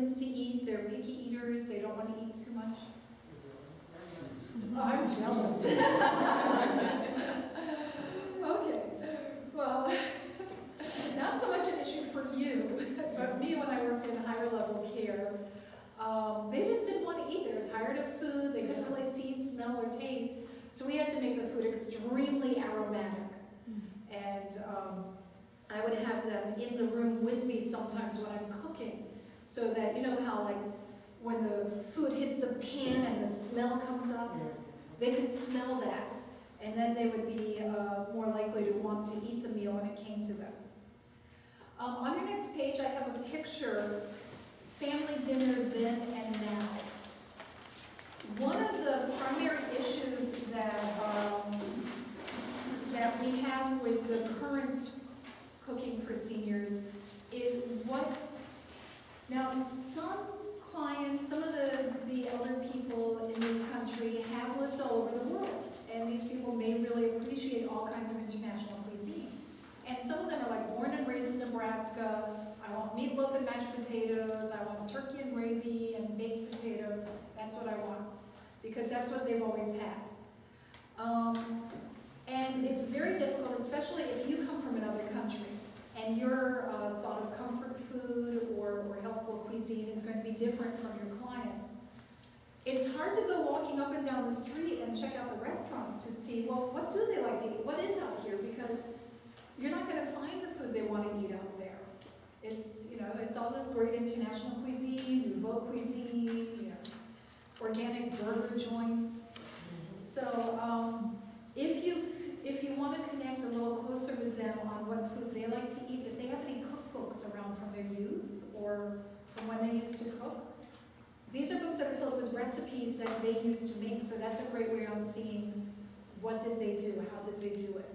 things to eat. They're picky eaters. They don't want to eat too much. Oh, I'm jealous. Okay. Well, not so much an issue for you, but me when I worked in higher level care, they just didn't want to eat. They were tired of food. They couldn't really see, smell, or taste. So we had to make the food extremely aromatic. And I would have them in the room with me sometimes when I'm cooking, so that, you know how like when the food hits a pan and the smell comes up, they could smell that. And then they would be more likely to want to eat the meal when it came to them. On your next page, I have a picture, family dinner then and now. One of the primary issues that we have with the current cooking for seniors is now some clients, some of the elder people in this country have lived all over the world, and these people may really appreciate all kinds of international cuisine. And some of them are like born and raised in Nebraska. I want meatloaf and mashed potatoes, I want turkey and gravy and baked potato, that's what I want, because that's what they've always had. And it's very difficult, especially if you come from another country and your thought of comfort food or healthful cuisine is going to be different from your clients. It's hard to go walking up and down the street and check out the restaurants to see, well, what do they like to eat? What is out here? Because you're not going to find the food they want to eat out there. It's, you know, it's all this great international cuisine, nouveau cuisine, you know, organic burger joints. So if you want to connect a little closer with them on what food they like to eat, if they have any cookbooks around from their youth or from when they used to cook, these are books that are filled with recipes that they used to make, so that's a great way on seeing what did they do, how did they do it.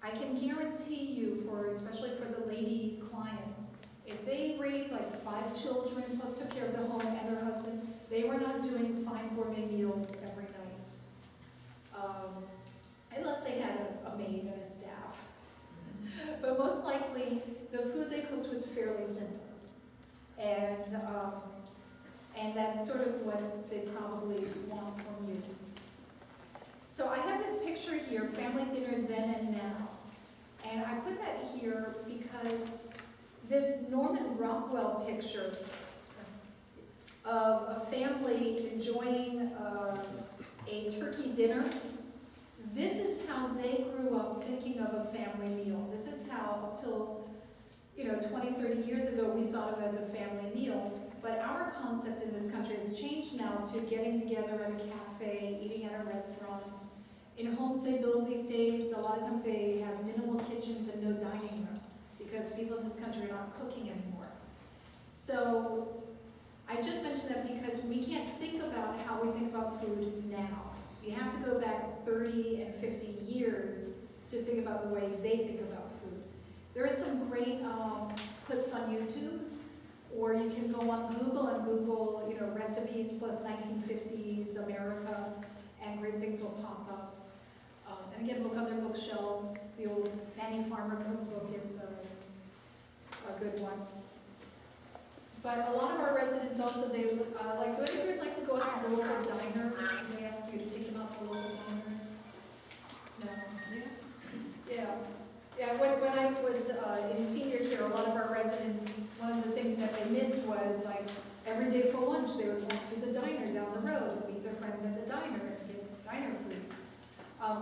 I can guarantee you, especially for the lady clients, if they raised like 5 children, plus took care of the home and their husband, they were not doing fine gourmet meals every night. Unless they had a maid and a staff. But most likely, the food they cooked was fairly simple. And that's sort of what they probably want from you. So I have this picture here, family dinner then and now. And I put that here because this Norman Rockwell picture of a family enjoying a turkey dinner, this is how they grew up thinking of a family meal. This is how, up till 20, 30 years ago, we thought of as a family meal. But our concept in this country has changed now to getting together at a cafe, eating at a restaurant. In homes they build these days, a lot of times they have minimal kitchens and no dining room because people in this country are not cooking anymore. So I just mentioned that because we can't think about how we think about food now. You have to go back 30 and 50 years to think about the way they think about food. There are some great clips on YouTube, or you can go on Google and Google, recipes plus 1950s America, and great things will pop up. And again, look on their bookshelves. The old Fannie Farmer cookbook is a good one. But a lot of our residents also, they like, do any of you like to go out to the local diner? They ask you to take them out to the local diners? No? Yeah. Yeah, when I was in senior care, a lot of our residents, one of the things that they missed was like every day for lunch they would walk to the diner down the road and meet their friends at the diner and get diner food.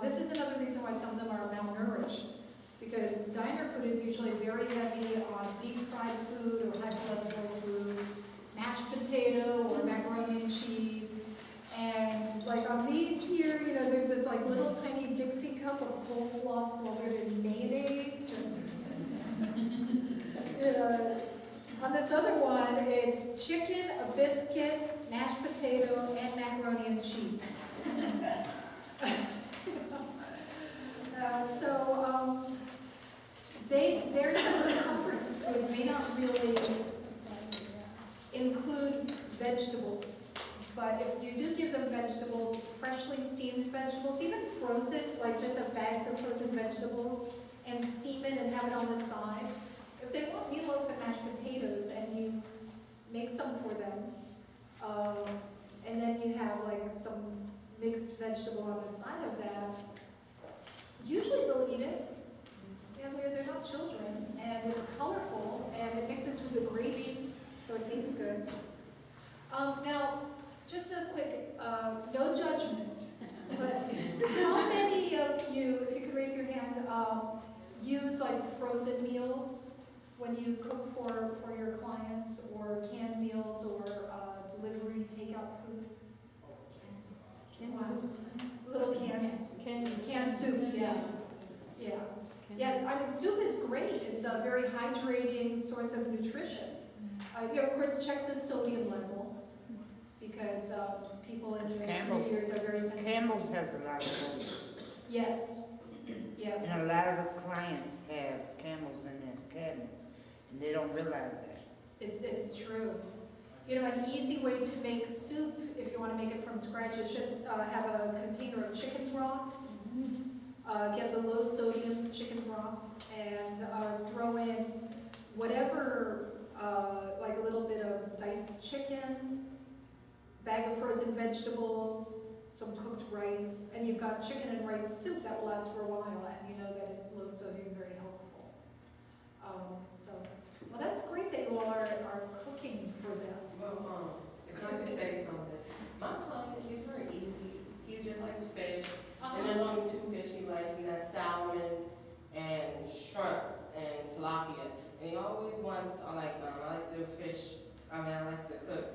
This is another reason why some of them are malnourished, because diner food is usually very heavy on deep fried food or high cholesterol food, mashed potato or macaroni and cheese. And like on these here, there's this like little tiny Dixie cup of coleslaw smothered in mayonnaise. On this other one, it's chicken, a biscuit, mashed potato, and macaroni and cheese. Their sense of comfort food may not really include vegetables. But if you do give them vegetables, freshly steamed vegetables, even frozen, like just have bags of frozen vegetables, and steam it and have it on the side. If they want meatloaf and mashed potatoes, vegetable on the side of that, usually they'll eat it. And they're not children, and it's colorful, and it mixes with the gravy, so it tastes good. Now, just a quick, no judgment, but how many of you, if you could raise your hand, use like frozen meals when you cook for your clients, or canned meals, or delivery, takeout food? Wow. Little canned soup, yeah. Yeah. Yeah, I mean, soup is great. It's a very hydrating source of nutrition. You of course check the sodium level, because people in their years are very sensitive. Campbell's has a lot of sodium. Yes, yes. And a lot of the clients have Campbell's in their cabinet, and they don't realize that. It's true. You know, an easy way to make soup, if you want to make it from scratch, is just have a container of chicken broth. Get the low sodium chicken broth and throw in whatever, like a little bit of diced chicken, bag of frozen vegetables, some cooked rice, and you've got chicken and rice soup that will last for a while, and you know that it's low sodium, very healthful. Well, that's great that you all are cooking for them. Well, if I could say something, my client, he's very easy. He just likes fish. And there's only two fish he likes, and that's salmon and shrimp and tilapia. And he always wants, I like the fish, I like to cook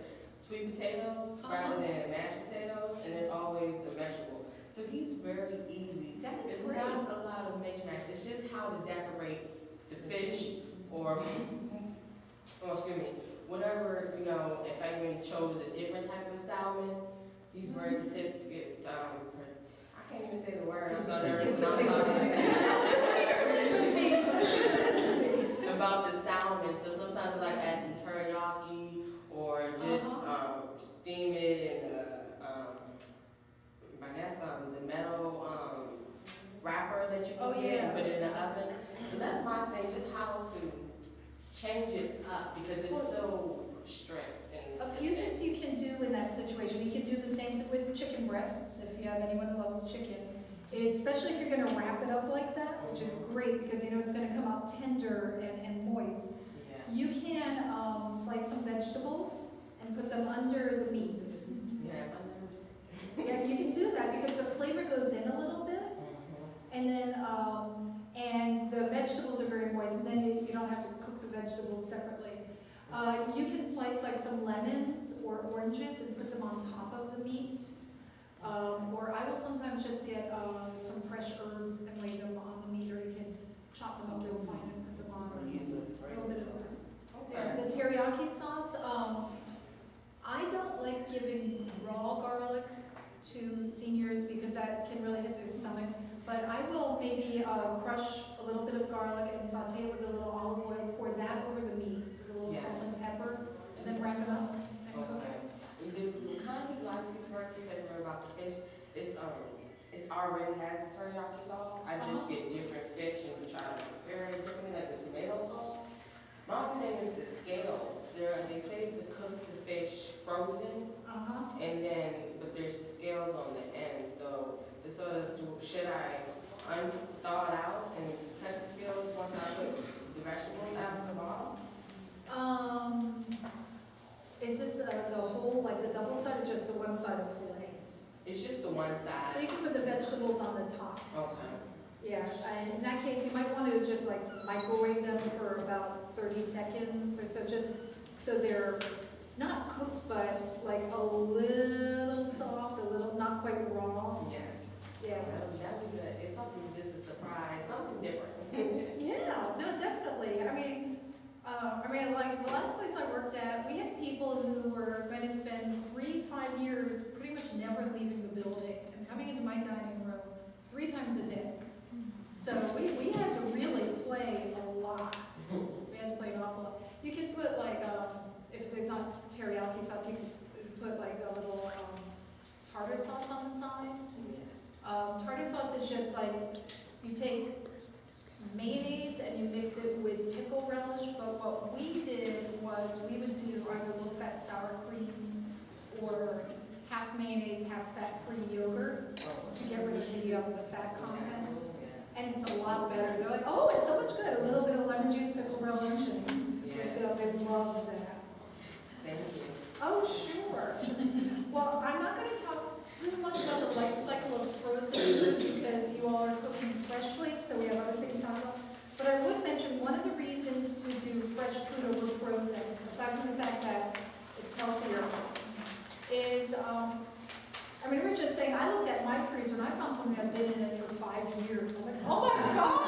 sweet potatoes rather than mashed potatoes, and there's always a vegetable. So he's very easy. That is It's great. not a lot of mix-match. It's just how to decorate the fish or whatever, you know, if I even chose a different type of salmon, he's very particular. I can't even say the word. I'm so nervous when I'm talking about the salmon. So sometimes I like to add some teriyaki or just steam it in the metal wrapper that you can get and put it in the oven. So that's my thing, just how to change it up because it's so strict. And A few things you can do in that situation. You can do the same thing with chicken breasts, if you have anyone who loves chicken. Especially if you're going to wrap it up like that, which is great because you know it's going to come out tender and moist. Yeah. You can slice some vegetables and put them under the meat. Yeah, you can do that because the flavor goes in a little bit, and then and the vegetables are very moist, and then you don't have to cook the vegetables separately. You can slice like some lemons or oranges and put them on top of the meat. Or I will sometimes just get some fresh herbs and lay them on the meat, or you can chop them up real fine and put them on, or use a little bit of the teriyaki sauce. I don't like giving raw garlic to seniors because that can really hit their stomach. But I will maybe crush a little bit of garlic and saute it with a little olive oil, pour that over the meat with a little salt and pepper, and then wrap it up and cook it. We do kind of like these burgers everywhere about the fish. It's already has the teriyaki sauce. I just get different fish and we try to prepare it differently, like the tomato sauce. My only thing is the scales. They say to cook the fish frozen, and then but there's the scales on the end. So it's sort of should I unthaw it out and cut the scales once I put the vegetables out of the bottom? Is this the whole, like the double side, or just the one side of fillet? It's just the one side. So you can put the vegetables on the top. Okay. Yeah, and in that case, you might want to just like microwave them for about 30 seconds or so, just so they're not cooked, but like a little soft, a little, not quite raw. Yes. Yeah. That would be good. It's something just a surprise, something different. Yeah, no, definitely. I mean, like the last place I worked at, we had people who were going to spend 3-5 years pretty much never leaving the building and coming into my dining room 3 times a day. So we had to really play a lot. We had to play an awful lot. You can put like, if there's not teriyaki sauce, you can put like a little tartar sauce on the side. Yes. Tartar sauce is just like, you take mayonnaise and you mix it with pickle relish, but what we did was we would do either low-fat sour cream or half mayonnaise, half fat-free yogurt to get rid of the fat content. And it's a lot better. They're like, oh, it's so much good. A little bit of lemon juice, pickle relish, and they love that. Thank you. Oh, sure. Well, I'm not going to talk too much about the life cycle of frozen food because you all are cooking freshly, so we have other things to talk about. But I would mention one of the reasons to do fresh food over frozen, aside from the fact that it's healthier, is, I mean, we were just saying, I looked at my freezer and I found something that had been in it for 5 years. I'm like, oh my God!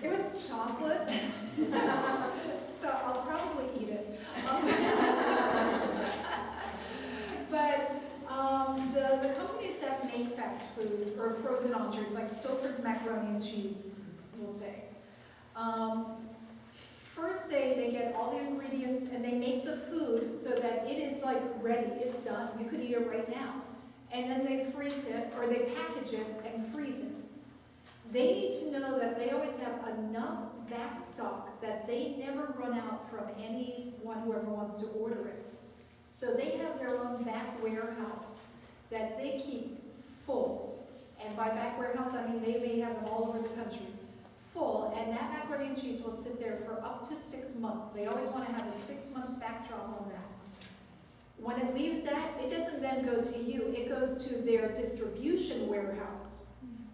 It was chocolate. So I'll probably eat it. But the companies that make fast food or frozen entrees, like Stouffer's macaroni and cheese, we'll say, first they get all the ingredients and they make the food so that it is like ready, it's done, you could eat it right now. And then they freeze it, or they package it and freeze it. They need to know that they always have enough back stock that they never run out from anyone who ever wants to order it. So they have their own back warehouse that they keep full. And by back warehouse, I mean they may have them all over the country. Full, and that macaroni and cheese will sit there for up to 6 months. They always want to have a 6-month backdrop on that. When it leaves that, it doesn't then go to you, it goes to their distribution warehouse,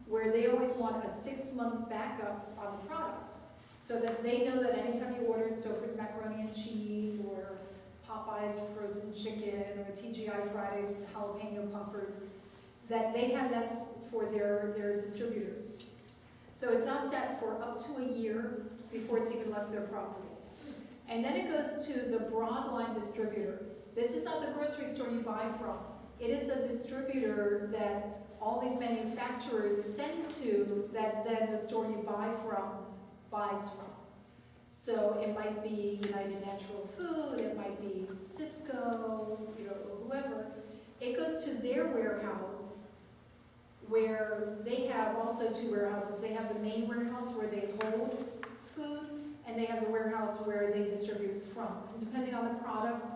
where they always want a 6-month backup on the product, so that they know that anytime you order Stouffer's macaroni and cheese, or Popeye's frozen chicken, or TGI Fridays with jalapeno pumpers, that they have that for their distributors. So it's not set for up to a year before it's even left their property. And then it goes to the broadline distributor. This is not the grocery store you buy from. It is a distributor that all these manufacturers send to, that then the store you buy from buys from. So it might be United Natural Food, it might be Cisco, whoever. It goes to their warehouse, where they have also 2 warehouses. They have the main warehouse where they hold food, and they have the warehouse where they distribute from. And depending on the product,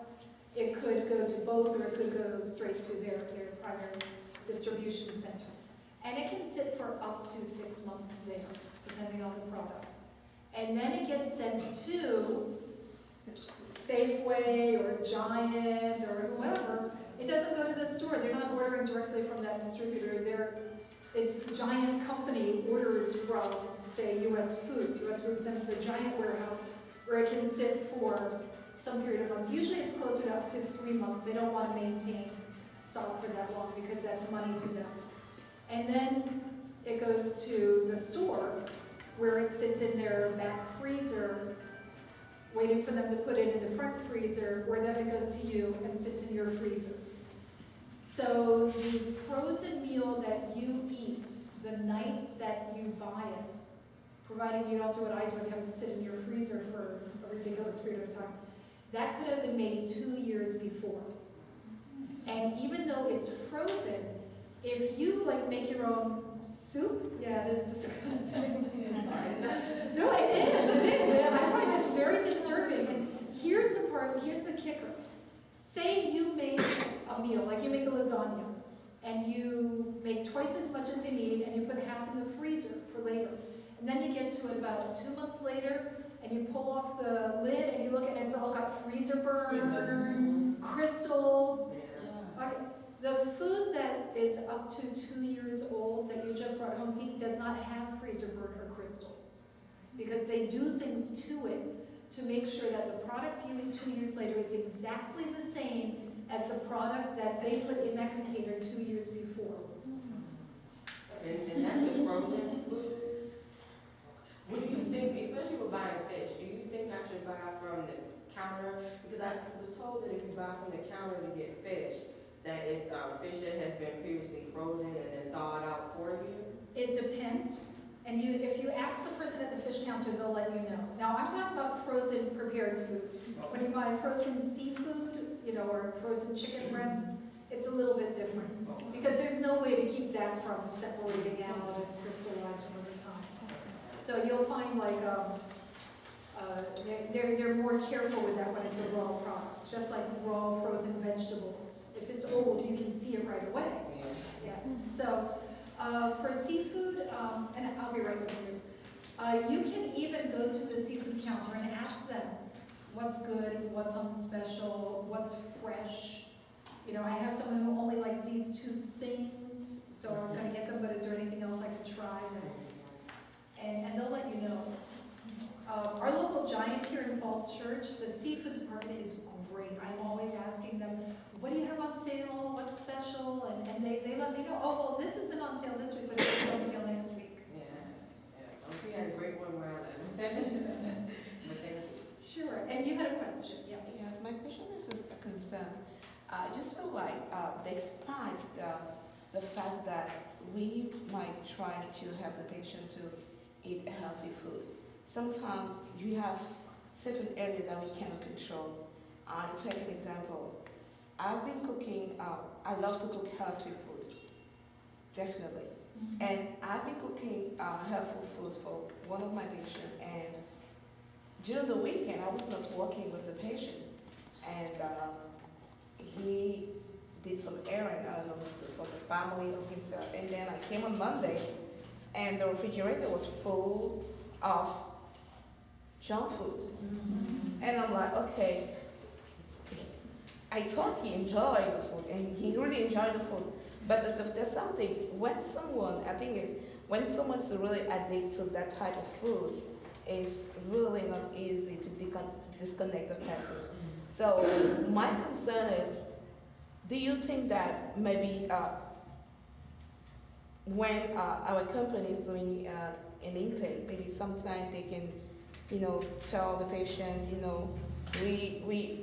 it could go to both, or it could go straight to their primary distribution center. And it can sit for up to 6 months there, depending on the product. And then it gets sent to Safeway or Giant or whoever. It doesn't go to the store. They're not ordering directly from that distributor. It's Giant company orders from, say, U.S. Foods. U.S. Foods sends the Giant warehouse, where it can sit for some period of months. Usually it's closer to up to 3 months. They don't want to maintain stock for that long because that's money to them. And then it goes to the store, where it sits in their back freezer, waiting for them to put it in the front freezer, where then it goes to you and sits in your freezer. So the frozen meal that you eat the night that you buy it, providing you don't do what I do and have it sit in your freezer for a ridiculous period of time, that could have been made 2 years before. And even though it's frozen, if you make your own soup, yeah, it is disgusting. No, it is. I find this very disturbing. And here's the kicker. Say you make a meal, like you make a lasagna, and you make twice as much as you need, and you put half in the freezer for later. And then you get to it about 2 months later, and you pull off the lid, and you look at it, it's all got freezer burn, crystals. Okay. The food that is up to 2 years old that you just brought home to eat does not have freezer burn or crystals, because they do things to it to make sure that the product you eat 2 years later is exactly the same as the product that they put in that container 2 years before. And that's with frozen food. What do you think, especially with buying fish, do you think I should buy from the counter? Because I was told that if you buy from the counter to get fish, that it's fish that has been previously frozen and then thawed out for you? It depends. And if you ask the person at the fish counter, they'll let you know. Now, I'm talking about frozen prepared food. When you buy frozen seafood, or frozen chicken breasts, it's a little bit different. Because there's no way to keep that from separating out and crystallizing over time. So you'll find They're more careful with that when it's a raw product, just like raw frozen vegetables. If it's old, you can see it right away. Yes. Yeah, so, for seafood, and I'll be right with you. You can even go to the seafood counter and ask them what's good, what's on special, what's fresh. You know, I have someone who only likes these two things, so I was gonna get them, but is there anything else I could try that's, and they'll let you know. Our local giant here in Falls Church, the seafood department is great. I'm always asking them, what do you have on sale, what's special, and they let me know, oh, well, this isn't on sale this week, but it's on sale next week. We had a great one around that. But thank you. Sure, and you had a question, yes? Yes, my question is a concern. I just feel like, despite the fact that we might try to help the patient to eat healthy food, sometimes you have certain areas that we cannot control. I'll take an example. I've been cooking, I love to cook healthy food, definitely. And I've been cooking healthy food for one of my patients, and during the weekend I was not working with the patient, and he did some errand, I don't know, for the family or himself, and then I came on Monday and the refrigerator was full of junk food. And I'm like, okay, I thought he enjoyed the food, and he really enjoyed the food. But if there's something, when someone, I think it's, when someone's really addicted to that type of food, it's really not easy to disconnect the person. So my concern is, do you think that maybe when our company is doing an intake, maybe sometimes they can, tell the patient, we